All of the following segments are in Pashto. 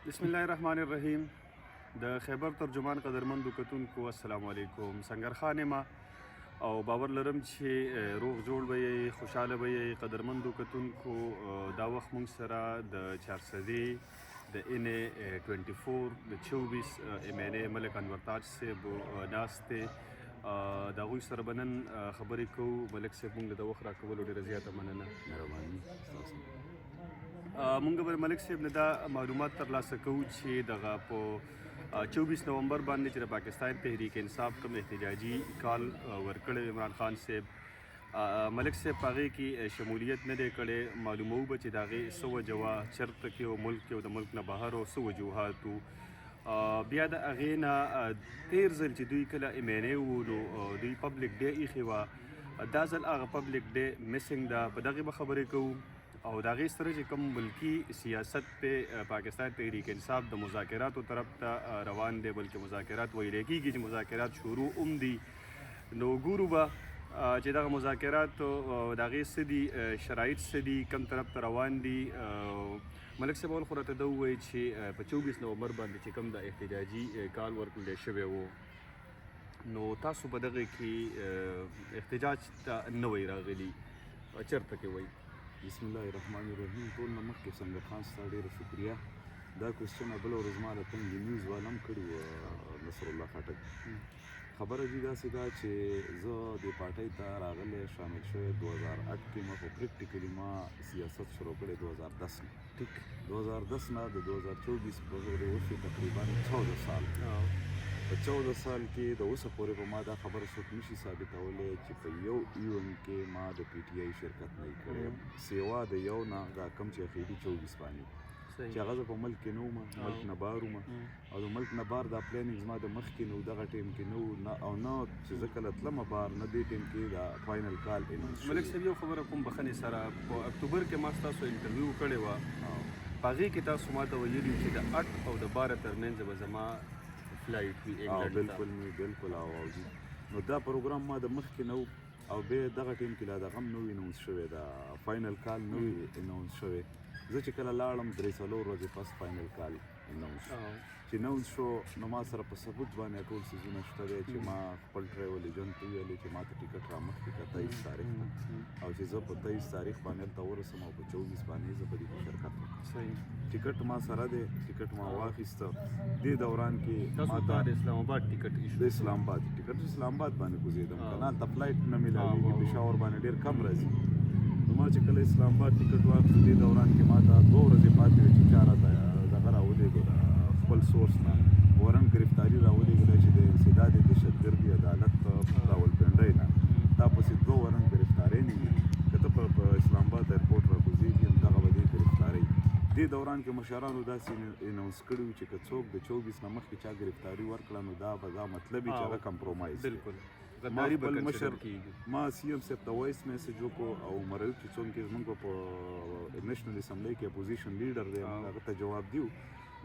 بسم الله الرحمن الرحیم. د خیبر ترجمان قدرمندو کتونکو السلام علیکم. سنګرخان یم او باور لرم چې روغ جوړ به یې، خوشحاله به یې. قدرمندو کتونکو دا وخت موږ سره د چارسدې د ان 24 د 24 ایم این اے ملک انور تاج صاحب ناست دی. د هغوی سره به نن خبرې کوو. ملک صاحب موږ له د وخت راکولو ډېره زیاته مننه. مهرباني. مونږ به ملک صاحب نه دا معلومات ترلاسه کوو چې دغه په 24 نومبر باندې چې د پاکستان تحریک انصاف کوم احتجاجي کال ورکړی عمران خان صاحب، ملک صاحب په هغې کې شمولیت نه دی کړی. معلوموو به چې د هغې څه وجه وه، چېرته کې و، ملک کې و، د ملک نه بهر و، څه وجوهات و. بیا د هغې نه تیر ځل چې دوی کله ایم این اے وو نو دوی پبلک ډے ایښې وه. دا ځل هغه پبلک ډے مسنګ ده، په دغې به خبرې کوو. او د هغې سره چې کوم ملکي سیاست په پاکستان تحریک انصاف د مذاکراتو طرف ته روان دی، بلکې مذاکرات ویلی کېږي چې مذاکرات شروع هم دي. نو ګورو به چې دغه مذاکرات د هغې څه دي، شرایط څه دي، کوم طرف ته روان دي. ملک صاحب اول خو راته ده ووایي چې په 24 نومبر باندې چې کوم د احتجاجي کال ورکړلی شوی و، نو تاسو په دغې کې احتجاج ته نه وی راغلي، چېرته کې وی؟ بسم الله الرحمن الرحیم. ټول نه مخکې سنګر خان ستا ډېره شکریه. دا کوېسچن بله ورځ ما له تنګې نیوز والا هم کړي وو، نصر الله خټک. خبره دې داسې ده چې زه دې پارټۍ ته راغلی شامل شوی 2008 کې. ما خو پریکټیکلي ما سیاست شروع کړی 2010 نه. ټیک 2010 نه د 2024 پورې وشي تقریبا 14 سال. په 14 سال کې د اوسه پورې په ما دا خبره څوک نشي ثابتولی چې په یو ایونټ کې ما د پی ټي آی شرکت نه کړی، سیوا د یو نه دا کم چې اخري 24 باندې چې هغه زه په ملک کې نه وم، ملک نه بهر وم. او د ملک نه بهر دا پلانینګ زما د مخکې نه و، دغه ټایم کې نه و، او نه چې زه کله تلمه بهر، نه دې ټایم کې دا فاینل کال اناونس شوی. ملک صاحب یو خبره کوم بخښنې سره، په اکتوبر کې ما ستاسو انټرویو کړې وه، په هغې کې تاسو ما ته ویلي چې د 8 او د 12 ترمنځ به زما فلایټ وي انګلنډ ته. بالکل او جی. نو دا پروګرام ما د مخکې نه و، او بیا دغه ټیم کې لا دغه هم نه وي اناونس شوی، دا فاینل کال نه وي اناونس شوی. زه چې کله لاړم 3-4 ورځې پس فاینل کال اناونس شو. چې اناونس شو نو ما سره په ثبوت باندې ټول څیزونه شته دی چې ما خپل ټریول ایجنټ ته ویلې چې ما ته ټیکټ را مخکې کړه 23 تاریخ ته، او چې زه په 23 تاریخ باندې هلته ورسم، او په 24 باندې زه په دې کې شرکت وکړم. ټیکټ ما سره دی، ټیکټ ما واخیسته. دې دوران کې ما ته د اسلام آباد ټیکټ ایشو، د اسلام آباد ټیکټ اسلام آباد باندې کوزېدم که نه، هلته فلایټ نه میلاوېږي، پېښور باندې ډېر کم راځي. نو ما چې کله اسلام آباد ټیکټ واخیست، دې دوران کې ما ته 2 ورځې پاتې وې چې چا راته دغه راولېږله خپل سورس نه ورن ګرفتاري راولېږله چې د انسداد دهشتګردي عدالت راولپنډۍ نه تا پسې 2 ورن ګرفتارۍ نه وي، که ته په اسلام آباد ایرپورټ راکوزېږي دغه به دې ګرفتارۍ. دې دوران کې مشرانو داسې اناونس کړي وو چې که څوک د 24 نه مخکې چا ګرفتاري ورکړه نو دا به دا مطلب وي چې هغه کمپرومایز دی. بالکل ما خپل مشر ما سی ایم صاحب ته وایس میسج وکړو، او مرعوب چې څوک زموږ په نېشنل اسمبلی کې اپوزیشن لیډر دی، هغه ته جواب دیو.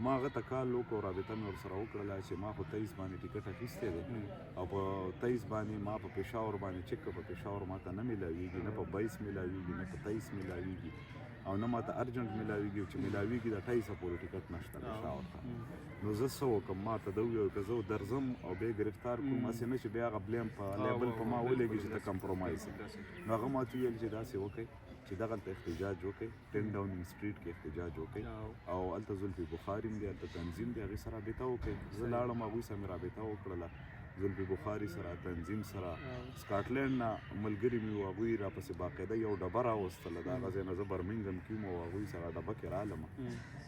ما هغه ته کال وکړو، رابطه مې ورسره وکړله چې ما خو 23 باندې ټیکټ اخیستی دی، او په 23 باندې ما په پېښور باندې چک کړه، په پېښور ما ته نه میلاویږي، نه په 22 میلاویږي، نه په 23 میلاویږي، او نه ما ته ارجنټ میلاویږي، چې میلاویږي د 28 پورې ټیکټ نشته پېښور ته. نو زه څه وکړم؟ ما ته ده وویل که زه درځم او بیا ګرفتار کړم، هسې نه چې بیا هغه بلیم په لیبل په ما ولګي چې ته کمپرومایز یې. نو هغه ما ته وویل چې داسې وکړئ چې دغلته احتجاج وکړئ، 10 ډاونینګ سټریټ کې احتجاج وکړئ، او هلته زلفي بخاري هم دی، هلته تنظیم دی، هغې سره رابطه وکړئ. زه لاړم، هغوی سره مې رابطه وکړله، زلفي بخاري سره، تنظیم سره، سکاټلینډ نه ملګري مې وو، هغوی راپسې باقاعده یو ډبه راوستله، د هغه ځای نه زه برمنګم کې وم، او هغوی سره ډبه کې رالم،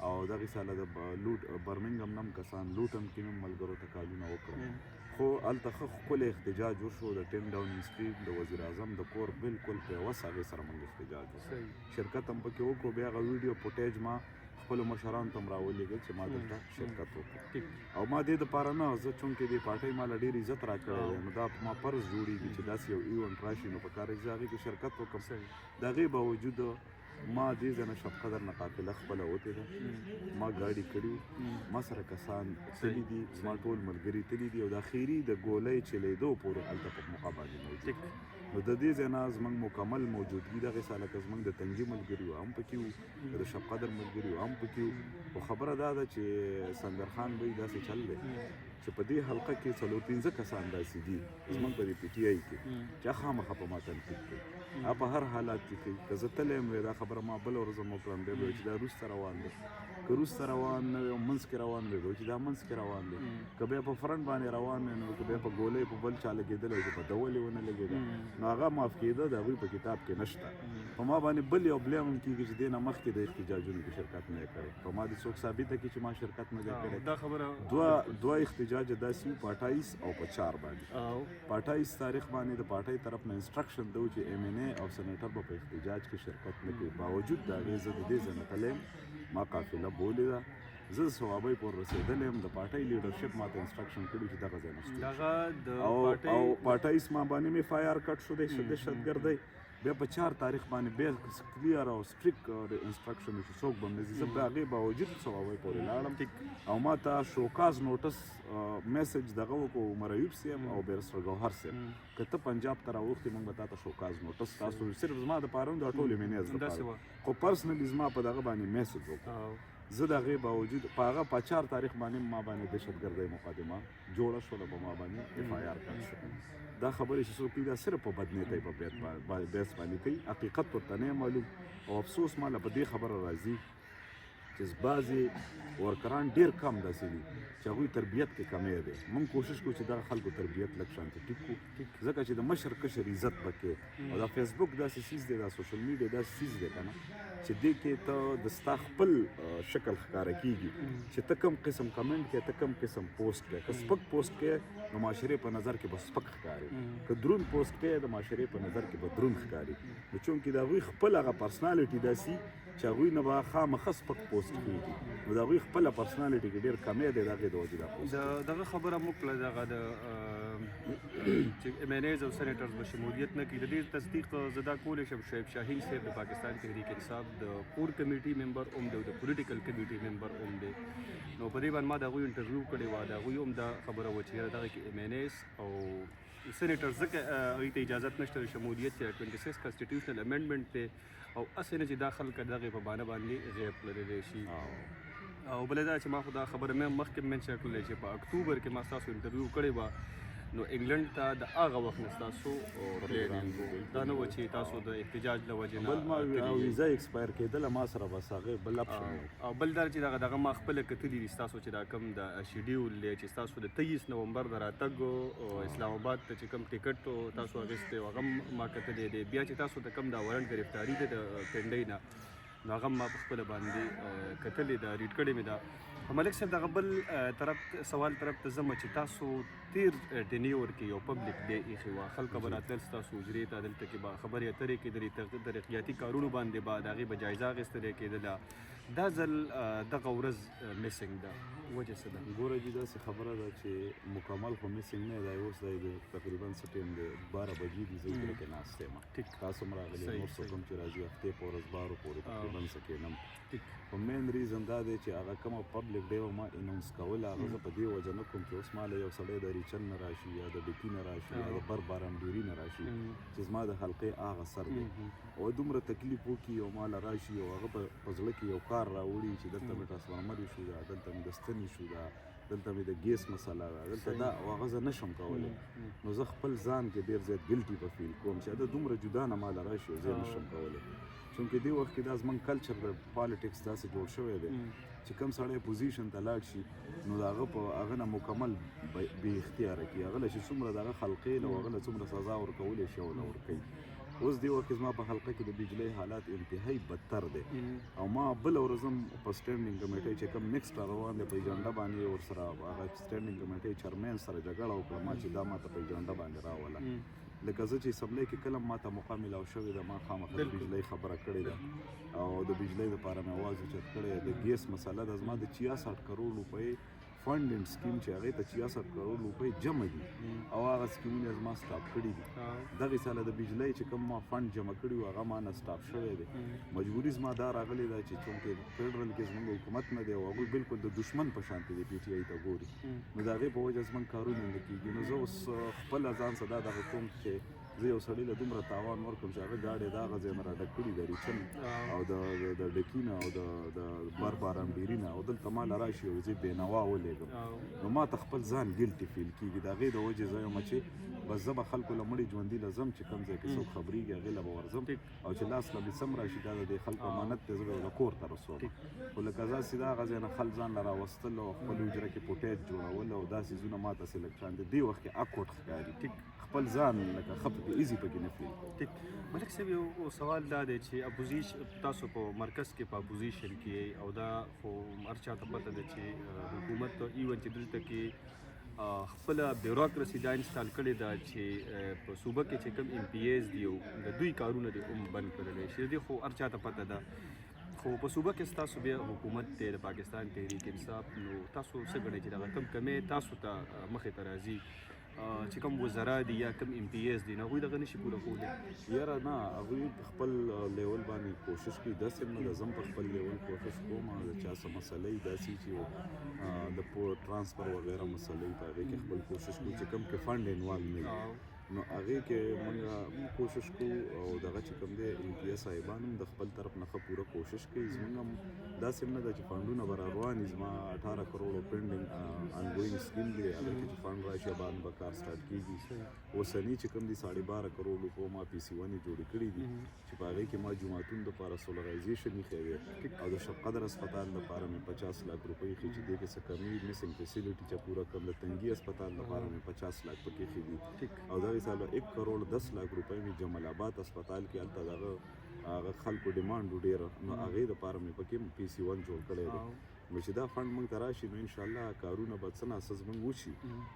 او دغې سره د برمنګم نه هم کسان لوټ هم کې مې ملګرو ته کالونه وکړل. خو هلته ښه ښکلی احتجاج وشو، د 10 ډاونینګ سټریټ د وزیر اعظم د کور بالکل په یوه هغې سره موږ احتجاج وکړو، شرکت هم پکې وکړو. بیا هغه ویډیو فوټیج ما خپلو مشرانو ته هم راولېږل چې ما دلته شرکت وکړو، او ما دې دپاره نه، زه چونکې دې پارټۍ ما له ډېر عزت راکړی دی، نو دا ما فرض جوړېږي چې داسې یو ایونټ راشي نو پکار چې زه هغې کې شرکت وکړم. د هغې باوجود ما دې ځای نه شبقدر نه قافله خپله وتې ده، ما ګاډي کړي، ما سره کسان تللي دي، زما ټول ملګري تللي دي، او د اخري د ګولۍ چلېدو پورې هلته په موقع باندې موجود. نو د دې ځای نه زموږ مکمل موجودګي دغې ساله که زموږ د تنګي ملګري هم پکې وو د شب قدر ملګري هم پکې وو خو خبره دا ده چې سنگر خان به داسې چل دی چې په دې حلقه کې 4-5 کسان داسې دي زموږ په دې پی ټی آی کې چې خامخا په ما تنقید کوي په هر حالات کې کوي که زه تللی یم دا خبره ما بله ورځ هم وکړم بیا به چې دا وروسته روان دی که وروسته روان نه وي او منځ کې روان دی چې دا منځ کې روان دی که بیا په فرنټ باندې روان دی نو که بیا په ګولۍ په بل چا لګېدلی چې په دولې ونه لګېده نو هغه معاف کېده د هغوی په کتاب کې نشته په ما باندې بل یو بلیم هم کېږي چې دې نه مخکې د احتجاجونو کې شرکت نه دی کړی په ما دې څوک ثابته کړي چې ما شرکت نه دی کړی دا خبره دوه احتجاج داسې وو په 28 او په 4 باندې په 28 تاریخ باندې د پارټۍ طرف نه انسټرکشن دی چې ایم این ای او سېنیټر به په احتجاج کې شرکت نه کوي باوجود د هغې زه د دې ځای نه تللی ما قافله بولې ده زه صوابۍ پورې رسېدلی یم د پارټۍ لیډرشپ ما ته انسټرکشن کړي چې دغه ځای نشته او په 28 ما باندې مې اف آی آر کټ شو دی دهشتګردۍ بیا په 4 تاریخ باندې بیا کلیر او سټریک انسټرکشن چې څوک به مې زه په هغې باوجود صوابۍ پورې لاړم او ما ته شوکاز نوټس میسج دغه وکړو عمر ایوب صاحب او بیرسټر ګوهر صاحب که ته پنجاب ته راوښتې موږ به تا ته شوکاز نوټس تاسو صرف زما دپاره هم دا ټولې مینې دپاره خو پرسنلي زما په دغه باندې میسج وکړو زه د هغې باوجود په هغه په 4 تاریخ باندې ما باندې دهشتګردۍ مقدمه جوړه شوله په ما باندې اف آی آر کړ شو دا خبرې چې څوک کوي دا صرف په بدنیتۍ په بیس باندې کوي حقیقت ورته نه معلوم او افسوس ما له په دې خبره راځي چې بعضې ورکران ډېر کم داسې دي چې هغوی تربیت کې کمی دی موږ کوشش کوو چې دغه خلکو تربیت لږ شانتې ټیک کړو ځکه چې د مشر کشر عزت به کې او دا فیسبوک داسې څیز دی دا سوشل میډیا داسې څیز دی که نه چې دې کې ته د ستا خپل شکل ښکاره کېږي چې ته کوم قسم کمنټ کې ته کوم قسم پوسټ کې که سپک پوسټ کې نو معاشرې په نظر کې به سپک ښکاري که دروند پوسټ کې د معاشرې په نظر کې به دروند ښکاري نو چونکې د هغوی خپل هغه پرسنالټي داسې چې هغوی نه به خامخا سپک پوسټ کېږي نو د هغوی خپله پرسنالټي کې ډېر کمی دی د هغې د وجې دا پوسټ دغه خبره موږ کړله دغه د چې ایم این ایز او سینیټرز به شمولیت نه کړي د دې تصدیق زه دا کولی شم شعیب شاهین صاحب د پاکستان تحریک انصاف د کور کمیټي ممبر هم دی او د پولیټیکل کمیټي ممبر هم دی نو په دې باندې ما د هغوی انټرویو کړې وه د هغوی هم دا خبره وه چې دغه کې ایم این ایز او سینیټر ځکه هغوی ته اجازت نشته د شمولیت چې 26 کنسټیټیوشنل امینډمنټ دی او هسې نه چې دا خلک دغې په بانه باندې غیب پلرلی شي او بله دا چې ما خو دا خبره مې مخکې منشن کړلی چې په اکتوبر کې ما ستاسو انټرویو کړې وه نو انګلند ته د هغه وخت نه ستاسو پلانینګ و دا نه وه چې تاسو د احتجاج له وجې نه بل ما ویزا ایکسپایر کېدله ما سره بس هغې بل اپشن او بل دا چې دغه ما خپله کتلي دي ستاسو چې دا کوم د شیډیول دی چې ستاسو د 23 نومبر د راتګ اسلام آباد ته چې کوم ټیکټ تاسو اخیستی و هغه ما کتلی دی بیا چې تاسو ته کوم دا وارنټ ګرفتاري دی د پنډۍ نه نو هغه ما په خپله باندې کتلې ده ریډ کړې مې ده ملک صاحب دغه بل طرف سوال طرف ته ځم چې تاسو تیر ټینیور کې یو پبلک ډے ایښې وه خلکه به راتلل ستاسو حجرې ته دلته کې به خبرې اترې کېدلې ترقیاتي کارونو باندې به د هغې به جایزه اخیستلې کېدله دا ځل دغه ورځ میسنګ ده وجه څه ده ګوره جي داسې خبره ده چې مکمل خو میسنګ نه دی اوس دی د تقریبا څه ټایم دی 12 بجې دي زه اوږده کې ناست یم تاسو هم راغلي نور څوک هم چې راځي هفتې په ورځ 12 پورې تقریبا څه کېنم په مین ریزن دا دی چې هغه کومه پبلک ډے ما اناونس کوله هغه زه په دې وجه نه کوم چې اوس ما له یو سړی د ریچن نه راشي یا د ډکي نه راشي یا د بربارمډوري نه راشي چې زما د حلقې هغه سر دی او دومره تکلیف وکړي او ما له راشي او هغه په زړه کې یو کار راوړي چې دلته مې ټرانسفارمر ایشو ده دلته مې د ستن ایشو ده دلته مې د ګیس مسله ده دلته دا او هغه زه نشم کولی نو زه خپل ځان کې ډېر زیات ګلټي په فیل کوم چې دا دومره جدا نه ما له راشي او زه نشم کولی چونکې دې وخت کې دا زموږ کلچر د پالیټکس داسې جوړ شوی دی چې کوم سړی پوزیشن ته لاړ شي نو د هغه نه مکمل بې اختیاره کړي هغه له چې څومره د هغه حلقې له هغه له څومره سزا ورکولی شي او له ورکوي اوس دې وخت کې زما په حلقه کې د بجلۍ حالات انتهایی بدتر دی او ما بله ورځ هم په سټینډینګ کمیټۍ چې کوم نیکسټ را روان دی په ایجنډا باندې ورسره هغه سټینډینګ کمیټۍ چیرمین سره جګړه وکړه ما چې دا ما ته په ایجنډا باندې راوله لکه زه چې اسمبلی کې کله ما ته موقع میلاو شوې ده ما خامخا د بجلۍ خبره کړې ده او د بجلۍ دپاره مې اواز اوچت کړی د ګیس مسله ده زما د 66 کروڑ روپۍ فنډ اینډ سکیم چې هغې ته 66 کروڑ روپۍ جمع دي او هغه سکیمونه زما سټاپ کړي دي دغې ساله د بجلۍ چې کوم ما فنډ جمع کړي وو هغه ما نه سټاپ شوی دی مجبوري زما دا راغلی ده چې چونکې فیډرل کې زموږ حکومت نه دی او هغوی بالکل د دشمن په شانتې د پی ټي آی ته ګوري نو د هغې په وجه زموږ کارونه نه کېږي نو زه اوس خپله ځان څه دا دغه کوم چې زه یو سړي له دومره تاوان ورکړم چې هغه ګاډۍ د هغه ځای نه راډک کړي د ریچن او د ډکي نه او د بارامبیري نه او دلته ما له راشي او زه بېنوا ولېږم نو ما ته خپل ځان ګلټي فیل کېږي د هغې د وجې زه یم چې بس زه به خلکو له مړي ژوندي له ځم چې کوم ځای کې څوک خبرېږي هغې له به ورځم او چې لاس له مې څه راشي دا د دې خلکو امانت دی زه به یې کور ته رسوم خو لکه داسې د هغه ځای نه خل ځان له راوستل او خپل حجره کې پوټیج جوړول او دا څیزونه ما ته سلیکشن دي دې وخت کې اکوټ ښکاري خپل ځان لکه ښه پکې ایزي پکې نه فیل ټیک ملک صاحب یو سوال دا دی چې اپوزیشن تاسو په مرکز کې په اپوزیشن کې او دا خو هر چا ته پته ده چې حکومت ایون چې دلته کې خپله بیوروکراسي دا انسټال کړې ده چې په صوبه کې چې کوم ایم پی ایز دي او د دوی کارونه دي هم بند کړلی شي دې خو هر چا ته پته ده خو په صوبه کې ستاسو بیا حکومت دی د پاکستان تحریک انصاف نو تاسو څه ګڼئ چې دغه کوم کمې تاسو ته مخې ته راځي چې کوم وزرا دي یا کوم ایم پی ایز دي نو هغوی دغه نشي پوره کولی یاره نه هغوی خپل لیول باندې کوشش کوي داسې نه ده زه هم په خپل لیول کوشش کوم د چا څه مسله وي داسې چې د ټرانسفر وغیره مسله وي په هغې کې خپل کوشش کوو چې کوم کې فنډ انوالو نه وي نو هغې کې موږ کوشش کوو او دغه چې کوم دی ایم پی ایس صاحبان هم د خپل طرف نه ښه پوره کوشش کوي زموږ هم داسې هم نه ده چې فنډونه به را روان وي زما 18 کروړو پینډینګ انګوینګ سکیم دی هغې کې چې فنډ راشي باندې به کار سټارټ کېږي اوسني چې کوم دي 12.5 کروړ روپو ما پی سی ونې جوړې کړي دي چې په هغې کې ما جوماتونو دپاره سولرایزیشن ایښی دی او د شب قدر اسپتال دپاره مې 50 لک روپۍ ایښي چې دې کې څه کمی میسنګ فیسیلیټي چې پوره کړم د تنګي اسپتال دپاره مې 50 لک پکې ایښي دي او دغې ساله 1 کروڑ 10 لک روپۍ مې جمال آباد اسپتال کې هلته دغه خلکو ډیمانډ ډېره نو هغې دپاره مې پکې پی سی 1 جوړ کړی دی نو چې دا فنډ موږ ته راشي نو انشاءالله کارونه به څه ناسه زموږ وشي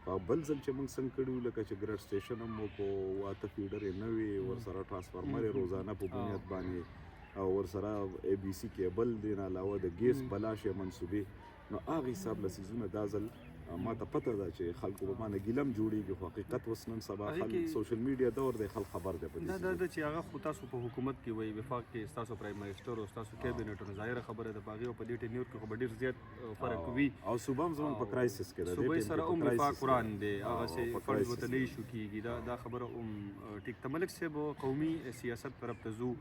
او بل ځل چې موږ څنګه کړي وو لکه چې ګریډ سټیشن هم وکړو 8 فیډر یې نه وي ورسره ټرانسفارمر یې روزانه په بنیاد باندې او ورسره اے بي سی کیبل دی نه علاوه د ګیس بلاش یې منصوبې نو هغه حساب له څیزونه دا ځل ما ته پته ده چې خلکو به مانه ګیلم جوړېږي خو حقیقت اوس نن سبا خلک سوشل میډیا دور دی خلک خبر دی په دې دا چې هغه خو تاسو په حکومت کې وایي وفاق کې ستاسو پرایم منسټر او ستاسو کابینټ نو ظاهره خبره ده په هغې او په دې ټینیور کې خو به ډېر زیات فرق وي او صوبه هم زموږ په کرایسس کې ده صوبې سره هم وفاق قرآن دی هغسې فنډ ورته نه ایشو کېږي دا خبره هم ټیک ته ملک صاحب قومي سیاست طرف ته ځو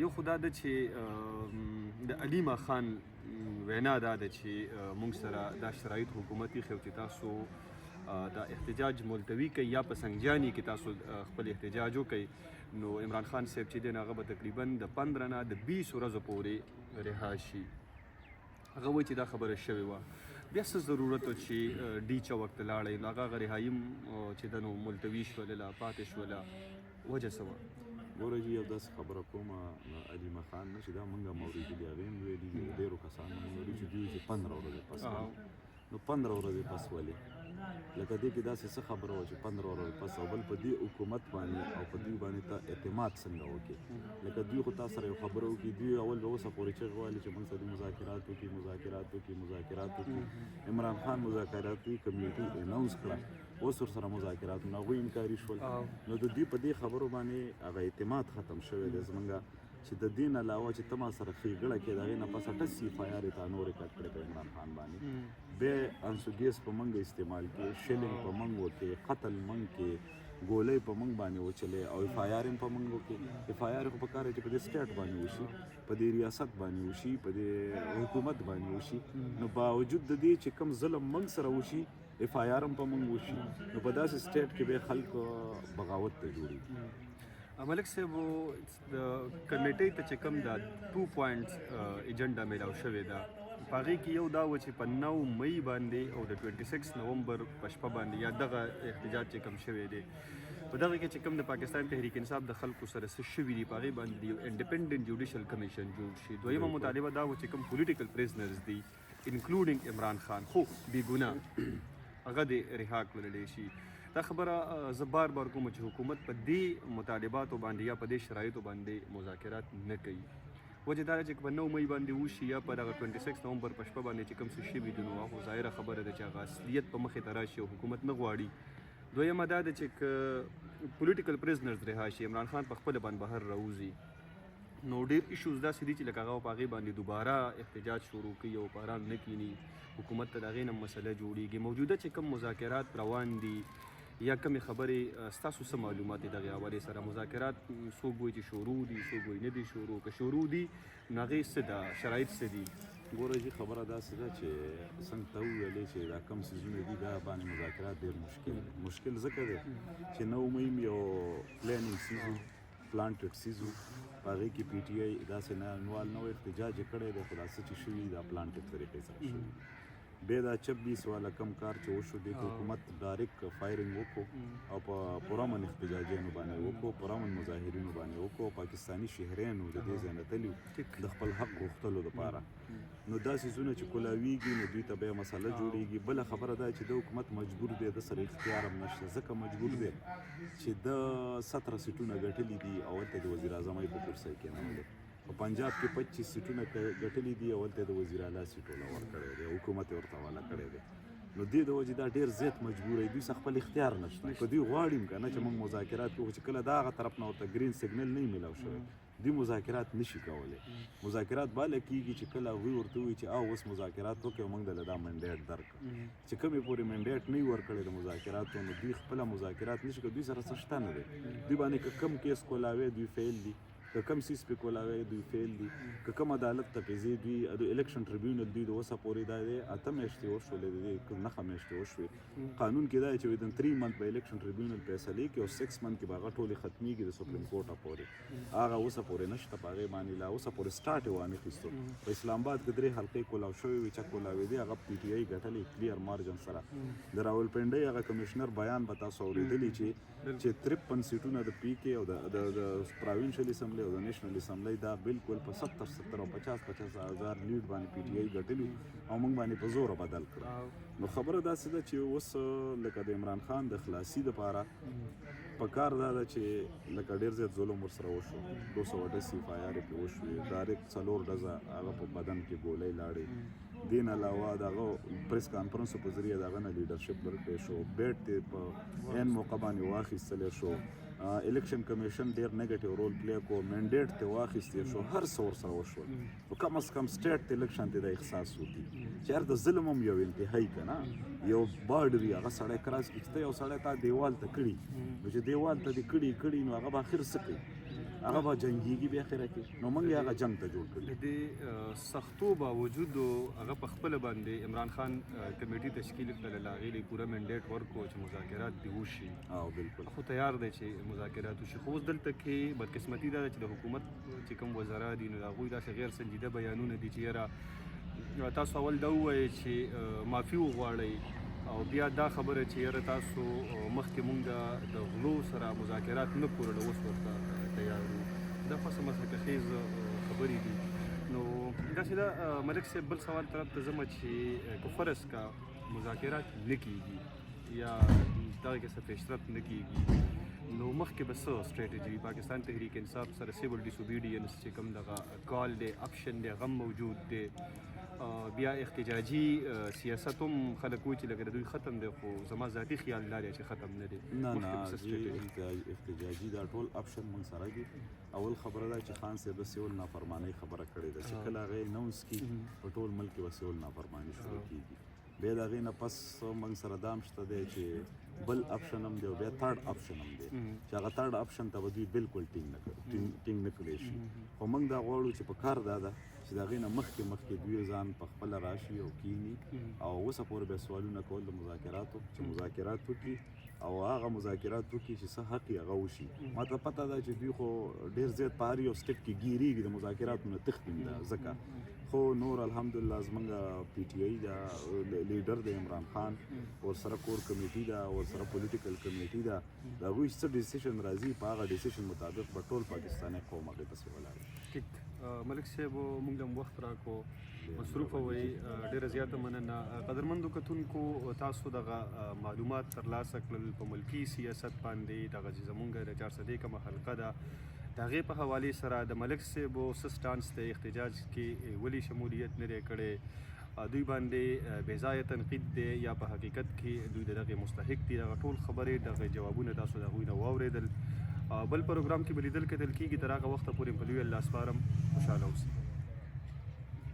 یو خو دا ده چې د علیمه خان وینا دا ده چې موږ سره دا شرایط حکومت ایښي چې تاسو دا احتجاج ملتوي کوي یا په سنګجاني کې تاسو خپل احتجاج وکړئ نو عمران خان صاحب چې دی نو هغه به تقریبا د 15 نه د 20 ورځو پورې رها شي هغه وایي چې دا خبره شوې وه بیا څه ضرورت و چې ډیچه وخت لاړئ نو هغه رهایي چې د نو ملتوي شولله پاتې شوله وجه څه وه ګوره جي یو داسې خبره کوم علیمه خان نه چې دا موږ هم اورېدلي هغې هم ویلي دي ډېرو کسانو هم ویلي چې دوی چې 15 ورځې پس نو 15 ورځې پس ولې لکه دې کې داسې څه خبره وه چې 15 ورځې پس او بل په دې حکومت باندې او په دوی باندې ته اعتماد څنګه وکړي لکه دوی خو تا سره یو خبره وکړي دوی اول به اوسه پورې چغې وهلې چې موږ سره مذاکرات وکړي عمران خان مذاکراتي کمیټي اناونس کړه اوس ورسره مذاکرات نه هغوی انکاري شول نو د دوی په دې خبرو باندې هغه اعتماد ختم شوی دی زموږ چې د دې نه علاوه چې ته ما سره ښېګړه کې د هغې نه پس 88 اف آی آر یې تا نور ریکارډ کړی په عمران خان باندې بیا انسوګیس په موږ استعمال کې شیلنګ په موږ وکړې قتل موږ کې ګولۍ په موږ باندې وچلې او اف آی آر هم په موږ وکړې اف آی آر خو په کار چې په دې سټیټ باندې وشي په دې ریاست باندې وشي په دې حکومت باندې وشي نو باوجود د دې چې کم ظلم موږ سره وشي اف آی آر هم په موږ وشي نو په داسې سټیټ کې به خلکو بغاوت ته جوړېږي ملک صاحب د کمیټۍ ته چې کوم دا 2 پوینټس ایجنډا میلاو شوې ده په هغې کې یو دا و چې په 9 مئی باندې او د 26 نومبر په شپه باندې یا دغه احتجاج چې کوم شوی دی په دغه کې چې کوم د پاکستان تحریک انصاف د خلکو سره څه شوي دي په هغې باندې یو انډیپینډنټ جوډیشل کمیشن جوړ شي دویمه مطالبه دا و چې کوم پولیټیکل پریزنرز دي انکلوډینګ عمران خان خو بې ګناه هغه دې رها کړلی شي دا خبره زه بار کوم چې حکومت په دې مطالباتو باندې یا په دې شرایطو باندې مذاکرات نه کوي وجه دا چې په 9 مئی باندې وشي یا په دغه 26 نومبر په شپه باندې چې کوم څه شوي دي نو هغه ظاهره خبره ده چې هغه اصلیت په مخې ته راشي او حکومت نه غواړي دویمه دا ده چې پولیټیکل پریزنرز رها شي عمران خان په خپله باندې بهر راوځي نو ډېر ایشوز داسې دي چې لکه هغه په هغې باندې دوباره احتجاج شروع کوي او په ارام نه کینی حکومت ته د هغې نه مسله جوړېږي موجوده چې کوم مذاکرات روان دي یا کومې خبرې ستاسو څه معلومات دي دغې حوالې سره؟ مذاکرات څوک وایي چې شروع دي، څوک وایي نه دي شروع. که شروع دي نو هغې څه ده، شرایط څه دي؟ ګوره جي خبره داسې ده چې څنګه ته وویلې چې دا کم څیزونه دي دا باندې مذاکرات ډېر مشکل ځکه دی چې نو مهم یو پلانینګ څیز و، پلانټډ څیز و، په هغې کې پی ټي آی داسې نوال نو احتجاج یې کړی دی، خو دا څه چې شوي دا پلانټډ طریقې سره شوي. بیا دا 26 والا کم کار چې وشو دی که حکومت ډایرکټ فایرنګ وکړو او په پرامن احتجاجیانو باندې وکړو، پرامن مظاهرینو باندې وکړو، پاکستاني شهریانو د دې ځای نه تلي د خپل حق غوښتلو دپاره، نو دا څیزونه چې کولاویږي نو دوی ته بیا مسله جوړیږي. بله خبره دا چې د حکومت مجبور دی، د سره اختیار هم نشته، ځکه مجبور دی چې د 17 سیټونه ګټلي دي او هلته د وزیر اعظم یې په کرسۍ کېنولی. په پنجاب کې 25 سیټونه ګټلي دي او هلته د وزیر اعلی سیټ وله ورکړی دی، حکومت یې ورته حواله کړی دی. نو دې د وجې دا ډېر زیات مجبوره دوی څخه خپل اختیار نشته. که دوی غواړي که نه چې موږ مذاکرات کوو، چې کله د هغه طرف نه ورته ګرین سیګنل نه وي میلاو شوی، دوی مذاکرات نشي کولی. مذاکرات باله کېږي چې کله هغوی ورته ووایي چې اوس مذاکرات وکړئ او موږ دله دا منډیټ درکړو. چې کومې پورې منډیټ نه وي ورکړی د مذاکراتو، نو دوی خپله مذاکرات نشي کولی. دوی سره څه شته نه دی. دوی باندې که کم کیس کولاوی دوی فیل دي، که کم سیس پې کولاوی دوی فیل دي، که کم عدالت ته پیځې دوی د الیکشن ټریبیونل دوی د اوسه پورې دا دی 8 میاشتې وشولې، د دې 9 میاشتې وشوې. قانون کې دا چې ودن 3 منت به الیکشن ټریبیونل فیصلې کوي او 6 منت کې به هغه ټولې ختمېږي د سپریم کورټه پورې. هغه اوسه پورې نشته، په هغې باندې لا اوسه پورې سټارټ یې وانخیستو. په اسلام آباد کې 3 حلقې کولاو شوې وې چې کولاوې دي، هغه پی ټي آی ګټلې کلیر مارجن سره. د راولپنډۍ هغه کمیشنر بیان به تاسو اورېدلی چې 53 سیټونه د پی کې او د پراوینشل اسمبلی او د نیشنل اسمبلی دا بالکل په 70 او 50 هزار لیډ باندې پی ټي آی ګټلي او موږ باندې په زوره بدل کړو. نو خبره داسې ده چې اوس لکه د عمران خان د خلاصي دپاره په کار دا ده چې لکه ډېر زیات ظلم ورسره وشو، 280 اف آی آر یې پرې وشوې، ډایرکټ 4 ډزه هغه په بدن کې ګولۍ لاړې. دین علاوه دغه پریس کانفرنسو په ذریعه دغه نه لیډرشپ ورکړی شو، بیټ یې په عین موقع باندې واخیستلی شو. الیکشن کمیشن ډېر نیګیټیو رول پلی کو، منډیټ ته واخیستی شو، هر څه ورسره وشول. خو کم از کم سټیټ الیکشن ته د احساس وکړي چې هر د ظلم هم یو انتهایی که نه یو بارډر وي، هغه سړی کراس کړي چې ته یو سړی تا دیوال ته کړي، نو چې دیوال ته دې کړي نو هغه به اخر څه کوي؟ هغه به جنګېږي بیا اخره کې. نو موږ یې هغه جنګ ته جوړ کړي. د دې سختو باوجود هغه په خپله باندې عمران خان کمیټي تشکیل کړله، هغې له پوره منډیټ ورکړو چې مذاکرات دې وشي. بالکل خو تیار دی چې مذاکرات وشي. خو اوس دلته کې بدقسمتي دا ده چې د حکومت چې کوم وزرا دي نو د هغوی داسې غیر سنجیده بیانونه دي چې یاره تاسو اول دا ووایئ چې معافي وغواړئ او بیا دا خبره چې یاره تاسو مخکې مونږ د غلو سره مذاکرات نه کولل، اوس ورته تیار یو. دا خو څه مسلکه خیز خبرې دي. نو داسې ده ملک صاحب، بل سوال طرف ته ځمه چې که فرض کا مذاکرات نه کېږي یا دغه کې څه پیشرفت نه کېږي، نو مخکې به څه سټریټجي پاکستان تحریک انصاف سره سیول ډیسوبیډینس چې کوم دغه کال دی، اپشن دی، غم موجود دی، بیا احتجاجي سیاست هم خلک وایي چې لکه د دوی ختم دی، خو زما ذاتي خیال دا دی چې ختم نه دی. نه احتجاجي دا ټول اپشن موږ سره دي. اول خبره ده چې خان صاحب د سیول نافرمانۍ خبره کړې ده چې کله هغه اناونس کړي په ټول ملک کې به سیول نافرماني شروع کېږي. بیا د هغې نه پس موږ سره دا هم شته دی چې بل اپشن هم دی او بیا تھرډ اپشن هم دی چې هغه تھرډ اپشن ته به دوی بالکل ټینګ نه کړی شي. خو موږ دا غواړو چې په کار دا ده چې د هغې نه مخکې دوی ځان په خپله راشي او کینی او اوسه پورې بیا سوالونه کول د مذاکراتو، چې مذاکرات وکړي او هغه مذاکرات وکړي چې څه حق یې هغه وشي. ما ته پته ده چې دوی خو ډېر زیات په هر یو سټیپ کې ګیرېږي، د مذاکراتو نه تښتي دا ځکه. خو نور الحمدلله زمونږ پی ټي آی دا لیډر د عمران خان ورسره کور کمیټي ده، ورسره پولیټیکل کمیټي ده، د هغوی څه ډیسیشن راځي په هغه ډیسیشن مطابق به ټول پاکستاني قوم هغې پسې ولاړ وي. ټیک ملک صاحب، موږ هم وخت راکړو، مصروفه وئ، ډېره زیاته مننه. قدرمندو کتونکو، تاسو دغه معلومات ترلاسه کړل په ملکي سیاست باندې، دغه چې زمونږ د 400 کومه حلقه ده د هغې په حوالې سره د ملک صاحب څه سټانس دی، احتجاج کې ولې شمولیت نه دی کړی، دوی باندې بې ځایه تنقید دی یا په حقیقت کې دوی د دغې مستحق دي، دغه ټول خبرې دغه جوابونه تاسو د هغوی نه واورېدل. بل پروګرام کې به لیدل کتل کېږي. تر هغه وخته پورې په لوی الله سپارم، خوشحاله اوسئ.